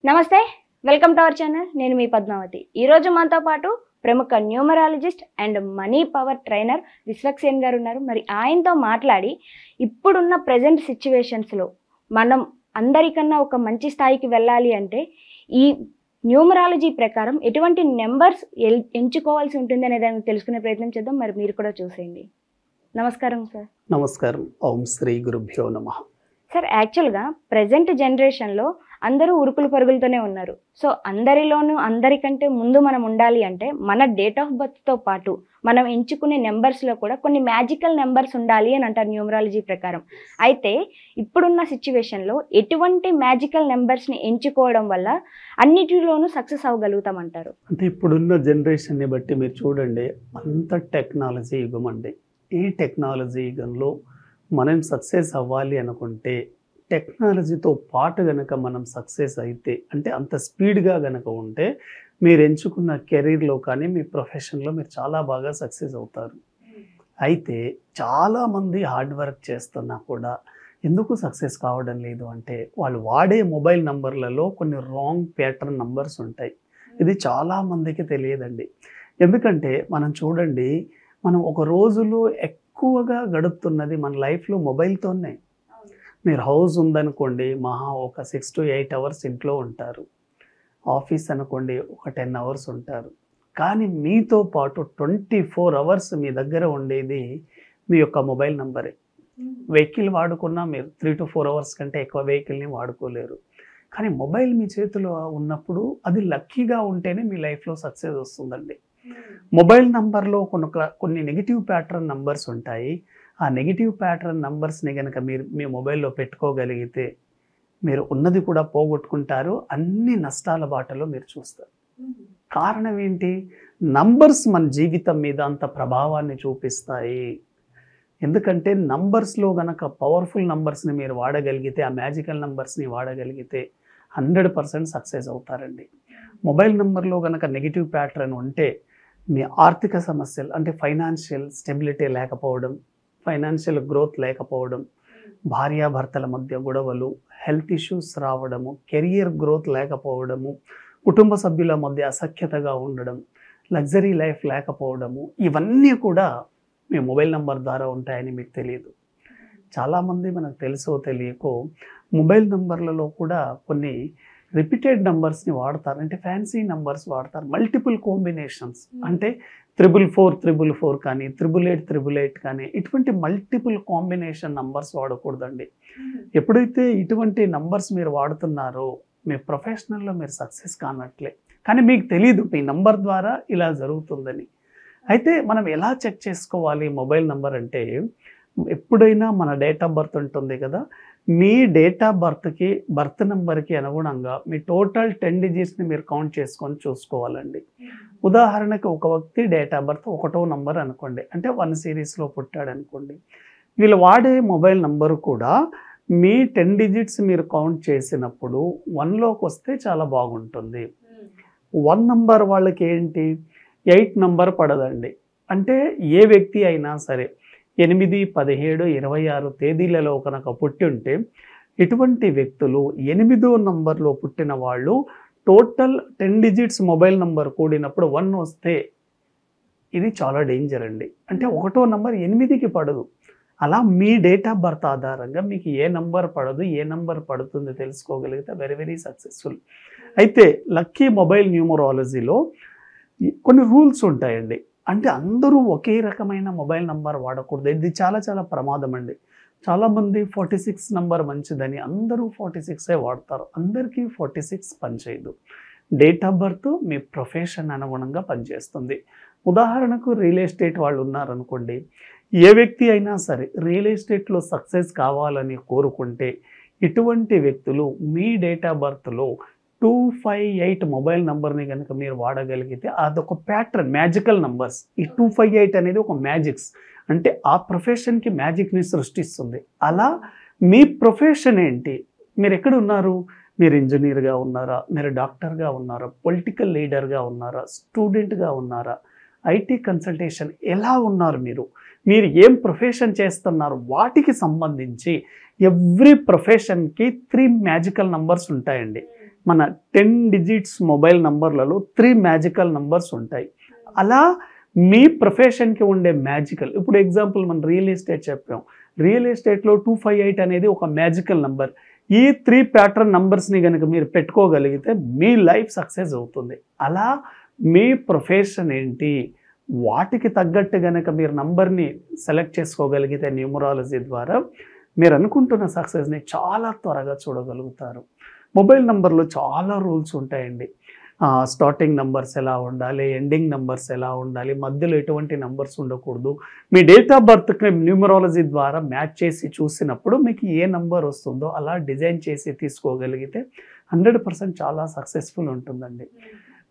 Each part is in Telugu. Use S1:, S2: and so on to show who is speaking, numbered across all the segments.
S1: నమస్తే, వెల్కమ్ టు అవర్ ఛానల్. నేను మీ పద్మావతి. ఈరోజు మనతో పాటు ప్రముఖ numerologist and money power trainer Vishwaksen గారు ఉన్నారు. మరి ఆయనతో మాట్లాడి ఇప్పుడున్న ప్రజెంట్ సిచ్యువేషన్స్లో మనం అందరికన్నా ఒక మంచి స్థాయికి వెళ్ళాలి అంటే ఈ న్యూమరాలజీ ప్రకారం ఎటువంటి నెంబర్స్ ఎంచుకోవాల్సి ఉంటుంది అనే దాన్ని తెలుసుకునే ప్రయత్నం చేద్దాం. మరి మీరు కూడా చూసేయండి. నమస్కారం సార్.
S2: నమస్కారం. ఓం శ్రీ గురుభ్యో నమః.
S1: సార్, యాక్చువల్గా ప్రజెంట్ జనరేషన్లో అందరూ ఉరుకులు పరుగులతోనే ఉన్నారు. సో అందరిలోనూ అందరికంటే ముందు మనం ఉండాలి అంటే మన డేట్ ఆఫ్ బర్త్తో పాటు మనం ఎంచుకునే నెంబర్స్లో కూడా కొన్ని మ్యాజికల్ నెంబర్స్ ఉండాలి అని అంటారు న్యూమరాలజీ ప్రకారం. అయితే ఇప్పుడున్న సిచ్యువేషన్లో ఎటువంటి మ్యాజికల్ నెంబర్స్ని ఎంచుకోవడం వల్ల అన్నిటిలోనూ సక్సెస్ అవ్వగలుగుతామంటారు?
S2: అంటే ఇప్పుడున్న జనరేషన్ని బట్టి మీరు చూడండి, అంత టెక్నాలజీ యుగం అండి. ఈ టెక్నాలజీ యుగంలో మనం సక్సెస్ అవ్వాలి అనుకుంటే టెక్నాలజీతో పాటు గనక మనం సక్సెస్ అయితే, అంటే అంత స్పీడ్గా గనక ఉంటే మీరు ఎంచుకున్న కెరీర్లో కానీ మీ ప్రొఫెషన్లో మీరు చాలా బాగా సక్సెస్ అవుతారు. అయితే చాలామంది హార్డ్ వర్క్ చేస్తున్నా కూడా ఎందుకు సక్సెస్ కావడం లేదు అంటే వాళ్ళు వాడే మొబైల్ నంబర్లలో కొన్ని రాంగ్ ప్యాటర్న్ నంబర్స్ ఉంటాయి. ఇది చాలామందికి తెలియదండి. ఎందుకంటే మనం చూడండి, మనం ఒక రోజులో ఎక్కువగా గడుపుతున్నది మన లైఫ్లో మొబైల్తోనే. మీరు హౌస్ ఉందనుకోండి, మహా ఒక 6 to 8 అవర్స్ ఇంట్లో ఉంటారు. ఆఫీస్ అనుకోండి, ఒక 10 అవర్స్ ఉంటారు. కానీ మీతో పాటు 24 అవర్స్ మీ దగ్గర ఉండేది మీ యొక్క మొబైల్ నంబరే. వెహికల్ వాడుకున్నా మీరు 3 to 4 అవర్స్ కంటే ఎక్కువ వెహికల్ని వాడుకోలేరు. కానీ మొబైల్ మీ చేతిలో ఉన్నప్పుడు అది లక్కీగా ఉంటేనే మీ లైఫ్లో సక్సెస్ వస్తుందండి. మొబైల్ నంబర్లో కొన్ని నెగిటివ్ ప్యాటర్న్ నంబర్స్ ఉంటాయి. ఆ నెగిటివ్ ప్యాటర్న్ నంబర్స్ని కనుక మీరు మీ మొబైల్లో పెట్టుకోగలిగితే మీరు ఉన్నది కూడా పోగొట్టుకుంటారు. అన్ని నష్టాల బాటలో మీరు చూస్తారు. కారణం ఏంటి? నంబర్స్ మన జీవితం మీద అంత ప్రభావాన్ని చూపిస్తాయి. ఎందుకంటే నంబర్స్లో గనక పవర్ఫుల్ నంబర్స్ని మీరు వాడగలిగితే, ఆ మ్యాజికల్ నంబర్స్ని వాడగలిగితే 100% సక్సెస్ అవుతారండి. మొబైల్ నెంబర్లో గనక నెగిటివ్ ప్యాటర్న్ ఉంటే మీ ఆర్థిక సమస్యలు, అంటే ఫైనాన్షియల్ స్టెబిలిటీ లేకపోవడం, ఫైనాన్షియల్ గ్రోత్ లేకపోవడం, భార్యాభర్తల మధ్య గొడవలు, హెల్త్ ఇష్యూస్ రావడము, కెరియర్ గ్రోత్ లేకపోవడము, కుటుంబ సభ్యుల మధ్య అసఖ్యతగా ఉండడం, లగ్జరీ లైఫ్ లేకపోవడము, ఇవన్నీ కూడా మీ మొబైల్ నెంబర్ ద్వారా ఉంటాయని మీకు తెలియదు. చాలామంది మనకు తెలుసో తెలియకో మొబైల్ నెంబర్లలో కూడా కొన్ని రిపీటెడ్ నెంబర్స్ని వాడతారు. అంటే ఫ్యాన్సీ నెంబర్స్ వాడతారు, మల్టిపుల్ కాంబినేషన్స్. అంటే 444 కానీ 888 కానీ ఇటువంటి మల్టిపుల్ కాంబినేషన్ నంబర్స్ వాడకూడదండి. ఎప్పుడైతే ఇటువంటి నంబర్స్ మీరు వాడుతున్నారో మీ ప్రొఫెషనల్లో మీరు సక్సెస్ కానట్లే. కానీ మీకు తెలియదు మీ నంబర్ ద్వారా ఇలా జరుగుతుందని. అయితే మనం ఎలా చెక్ చేసుకోవాలి మొబైల్ నంబర్ అంటే, ఎప్పుడైనా మన డేట్ ఆఫ్ బర్త్ ఉంటుంది కదా, మీ డేట్ ఆఫ్ బర్త్ నెంబర్కి అనుగుణంగా మీ టోటల్ 10 డిజిట్స్ని మీరు కౌంట్ చేసుకొని చూసుకోవాలండి. ఉదాహరణకు ఒక వ్యక్తి డేట్ ఆఫ్ బర్త్ 1వ నంబర్ అనుకోండి, అంటే 1 సిరీస్లో పుట్టాడు అనుకోండి. వీళ్ళు వాడే మొబైల్ నంబరు కూడా మీ 10 డిజిట్స్ మీరు కౌంట్ చేసినప్పుడు 1లోకి వస్తే చాలా బాగుంటుంది. 1 నంబర్ వాళ్ళకి ఏంటి, 8 నంబర్ పడదండి. అంటే ఏ వ్యక్తి అయినా సరే 8, 17, 26 తేదీలలో కనుక పుట్టి ఉంటే ఇటువంటి వ్యక్తులు 8వ నంబర్లో పుట్టిన వాళ్ళు టోటల్ 10 డిజిట్స్ మొబైల్ నంబర్ కూడినప్పుడు 1 వస్తే ఇది చాలా డేంజర్ అండి. అంటే 1వ నంబర్ 8కి పడదు. అలా మీ డేట్ ఆఫ్ బర్త్ ఆధారంగా మీకు ఏ నంబర్ పడదు, ఏ నంబర్ పడుతుంది తెలుసుకోగలిగితే వెరీ వెరీ సక్సెస్ఫుల్. అయితే లక్కీ మొబైల్ న్యూమరాలజీలో కొన్ని రూల్స్ ఉంటాయండి. అంటే అందరూ ఒకే రకమైన మొబైల్ నంబర్ వాడకూడదు. ఇది చాలా చాలా ప్రమాదం అండి. చాలామంది 46 నంబర్ మంచిదని అందరూ 46 వాడతారు. అందరికీ 46 పనిచేయదు. Date of birth me profession అనుగుణంగా పనిచేస్తుంది. ఉదాహరణకు రియల్ ఎస్టేట్ వాళ్ళు ఉన్నారనుకోండి, ఏ వ్యక్తి అయినా సరే రియల్ ఎస్టేట్లో సక్సెస్ కావాలని కోరుకుంటే ఇటువంటి వ్యక్తులు మీ డేట్ ఆఫ్ బర్త్లో 258 మొబైల్ నంబర్ని కనుక మీరు వాడగలిగితే అదొక ప్యాటర్న్, మ్యాజికల్ నంబర్స్. ఈ 258 అనేది ఒక మ్యాజిక్స్, అంటే ఆ ప్రొఫెషన్కి మ్యాజిక్ని సృష్టిస్తుంది. అలా మీ ప్రొఫెషన్ ఏంటి, మీరు ఎక్కడ ఉన్నారు, మీరు ఇంజనీర్గా ఉన్నారా, మీరు డాక్టర్గా ఉన్నారా, పొలిటికల్ లీడర్గా ఉన్నారా, స్టూడెంట్గా ఉన్నారా, ఐటీ కన్సల్టేషన్ ఎలా ఉన్నారు, మీరు ఏం ప్రొఫెషన్ చేస్తున్నారు, వాటికి సంబంధించి ఎవ్రీ ప్రొఫెషన్కి 3 మ్యాజికల్ నంబర్స్ ఉంటాయండి. మన 10 డిజిట్స్ మొబైల్ నంబర్లలో 3 మ్యాజికల్ నంబర్స్ ఉంటాయి. అలా మీ ప్రొఫెషన్కి ఉండే మ్యాజికల్, ఇప్పుడు ఎగ్జాంపుల్ మనం రియల్ ఎస్టేట్ చెప్పాం, రియల్ ఎస్టేట్లో 258 అనేది ఒక మ్యాజికల్ నంబర్. ఈ 3 ప్యాటర్న్ నంబర్స్ని కనుక మీరు పెట్టుకోగలిగితే మీ లైఫ్ సక్సెస్ అవుతుంది. అలా మీ ప్రొఫెషన్ ఏంటి, వాటికి తగ్గట్టు కనుక మీరు నంబర్ని సెలెక్ట్ చేసుకోగలిగితే న్యూమరాలజీ ద్వారా మీరు అనుకుంటున్న సక్సెస్ని చాలా త్వరగా చూడగలుగుతారు. మొబైల్ నంబర్లో చాలా రూల్స్ ఉంటాయండి. స్టార్టింగ్ నంబర్స్ ఎలా ఉండాలి, ఎండింగ్ నంబర్స్ ఎలా ఉండాలి, మధ్యలో ఎటువంటి నంబర్స్ ఉండకూడదు. మీ డేట్ ఆఫ్ బర్త్కి న్యూమరాలజీ ద్వారా మ్యాచ్ చేసి చూసినప్పుడు మీకు ఏ నంబర్ వస్తుందో అలా డిజైన్ చేసి తీసుకోగలిగితే 100% చాలా సక్సెస్ఫుల్ ఉంటుందండి.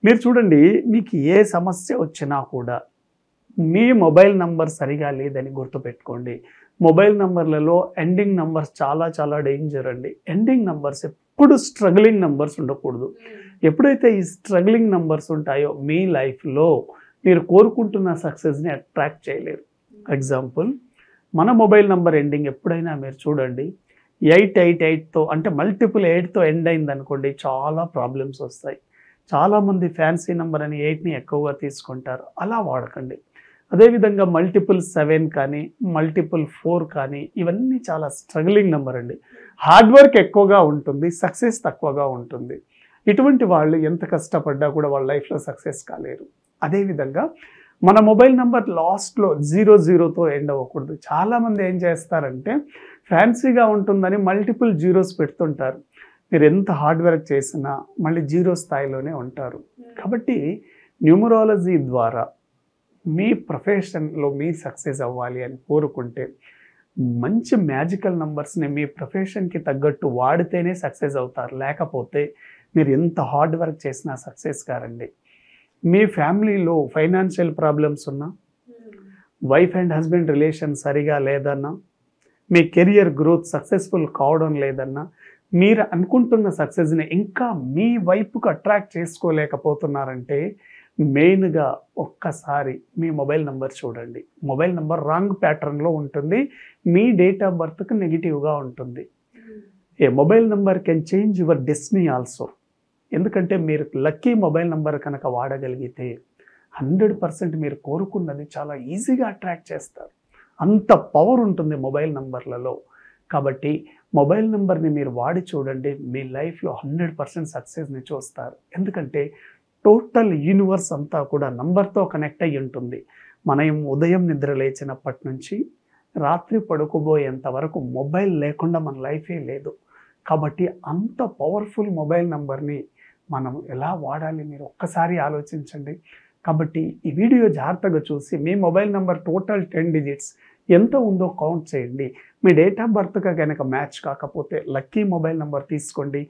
S2: మీరు చూడండి, మీకు ఏ సమస్య వచ్చినా కూడా మీ మొబైల్ నంబర్ సరిగా లేదని గుర్తుపెట్టుకోండి. మొబైల్ నంబర్లలో ఎండింగ్ నంబర్స్ చాలా చాలా డేంజర్ అండి. ఎండింగ్ నంబర్స్ ఎప్పుడు స్ట్రగ్లింగ్ నంబర్స్ ఉండకూడదు. ఎప్పుడైతే ఈ స్ట్రగ్లింగ్ నంబర్స్ ఉంటాయో మీ లైఫ్లో మీరు కోరుకుంటున్న సక్సెస్ని అట్రాక్ట్ చేయలేరు. ఎగ్జాంపుల్, మన మొబైల్ నంబర్ ఎండింగ్ ఎప్పుడైనా మీరు చూడండి 888తో అంటే మల్టిపుల్ 8తో ఎండ్ అయింది అనుకోండి, చాలా ప్రాబ్లమ్స్ వస్తాయి. చాలామంది ఫ్యాన్సీ నెంబర్ అని 8ని ఎక్కువగా తీసుకుంటారు, అలా వాడకండి. అదేవిధంగా మల్టిపుల్ 7 కానీ మల్టిపుల్ 4 కానీ ఇవన్నీ చాలా స్ట్రగ్లింగ్ నెంబర్ అండి. హార్డ్ వర్క్ ఎక్కువగా ఉంటుంది, సక్సెస్ తక్కువగా ఉంటుంది. ఇటువంటి వాళ్ళు ఎంత కష్టపడ్డా కూడా వాళ్ళ లైఫ్లో సక్సెస్ కాలేరు. అదేవిధంగా మన మొబైల్ నెంబర్ లాస్ట్లో 00తో ఎండ్ అవ్వకూడదు. చాలామంది ఏం చేస్తారంటే ఫ్యాన్సీగా ఉంటుందని మల్టిపుల్ జీరోస్ పెడుతుంటారు. మీరు ఎంత హార్డ్ వర్క్ చేసినా మళ్ళీ జీరో స్థాయిలోనే ఉంటారు. కాబట్టి న్యూమరాలజీ ద్వారా మీ ప్రొఫెషన్లో మీ సక్సెస్ అవ్వాలి అని కోరుకుంటే మంచి మ్యాజికల్ నంబర్స్ని మీ ప్రొఫెషన్కి తగ్గట్టు వాడితేనే సక్సెస్ అవుతారు. లేకపోతే మీరు ఎంత హార్డ్ వర్క్ చేసినా సక్సెస్ కారండి. మీ ఫ్యామిలీలో ఫైనాన్షియల్ ప్రాబ్లమ్స్ ఉన్నా, వైఫ్ అండ్ హస్బెండ్ రిలేషన్ సరిగా లేదన్నా, మీ కెరియర్ గ్రోత్ సక్సెస్ఫుల్ కావడం లేదన్నా, మీరు అనుకుంటున్న సక్సెస్ని ఇంకా మీ వైపుకు అట్రాక్ట్ చేసుకోలేకపోతున్నారంటే మెయిన్గా ఒక్కసారి మీ మొబైల్ నెంబర్ చూడండి. మొబైల్ నెంబర్ రాంగ్ ప్యాటర్న్లో ఉంటుంది, మీ డేట్ ఆఫ్ బర్త్కి నెగిటివ్గా ఉంటుంది. A mobile number can change your destiny also. ఎందుకంటే మీరు లక్కీ మొబైల్ నెంబర్ కనుక వాడగలిగితే 100% మీరు కోరుకున్నది చాలా ఈజీగా అట్రాక్ట్ చేస్తారు. అంత పవర్ ఉంటుంది మొబైల్ నెంబర్లలో. కాబట్టి మొబైల్ నెంబర్ని మీరు వాడి చూడండి, మీ లైఫ్లో 100% సక్సెస్ని చూస్తారు. ఎందుకంటే టోటల్ యూనివర్స్ అంతా కూడా నంబర్తో కనెక్ట్ అయ్యి ఉంటుంది. మనం ఉదయం నిద్ర లేచినప్పటి నుంచి రాత్రి పడుకోబోయేంత వరకు మొబైల్ లేకుండా మన లైఫే లేదు. కాబట్టి అంత పవర్ఫుల్ మొబైల్ నెంబర్ని మనం ఎలా వాడాలి మీరు ఒక్కసారి ఆలోచించండి. కాబట్టి ఈ వీడియో జాగ్రత్తగా చూసి మీ మొబైల్ నెంబర్ టోటల్ 10 డిజిట్స్ ఎంత ఉందో కౌంట్ చేయండి. మీ డేట్ ఆఫ్ బర్త్గా కనుక మ్యాచ్ కాకపోతే లక్కీ మొబైల్ నెంబర్ తీసుకోండి.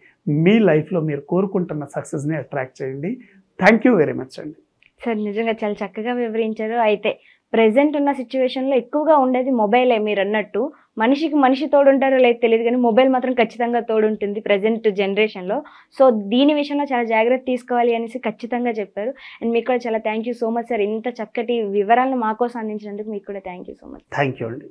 S2: మీ లైఫ్లో మీరు కోరుకుంటున్న సక్సెస్ని అట్రాక్ట్ చేయండి. థ్యాంక్ యూ వెరీ మచ్ అండి.
S1: సార్ నిజంగా చాలా చక్కగా వివరించారు. అయితే ప్రెసెంట్ ఉన్న సిచ్యువేషన్లో ఎక్కువగా ఉండేది మొబైలే. మీరు అన్నట్టు మనిషికి మనిషి తోడుంటారో లేదు తెలియదు, కానీ మొబైల్ మాత్రం ఖచ్చితంగా తోడుంటుంది ప్రజెంట్ జనరేషన్లో. సో దీని విషయంలో చాలా జాగ్రత్త తీసుకోవాలి అనేసి ఖచ్చితంగా చెప్పారు. అండ్ మీకు కూడా చాలా thank you so much sir. ఇంత చక్కటి వివరాలను మా కోసం అందించినందుకు మీకు కూడా thank you so much.
S2: Thank you అండి.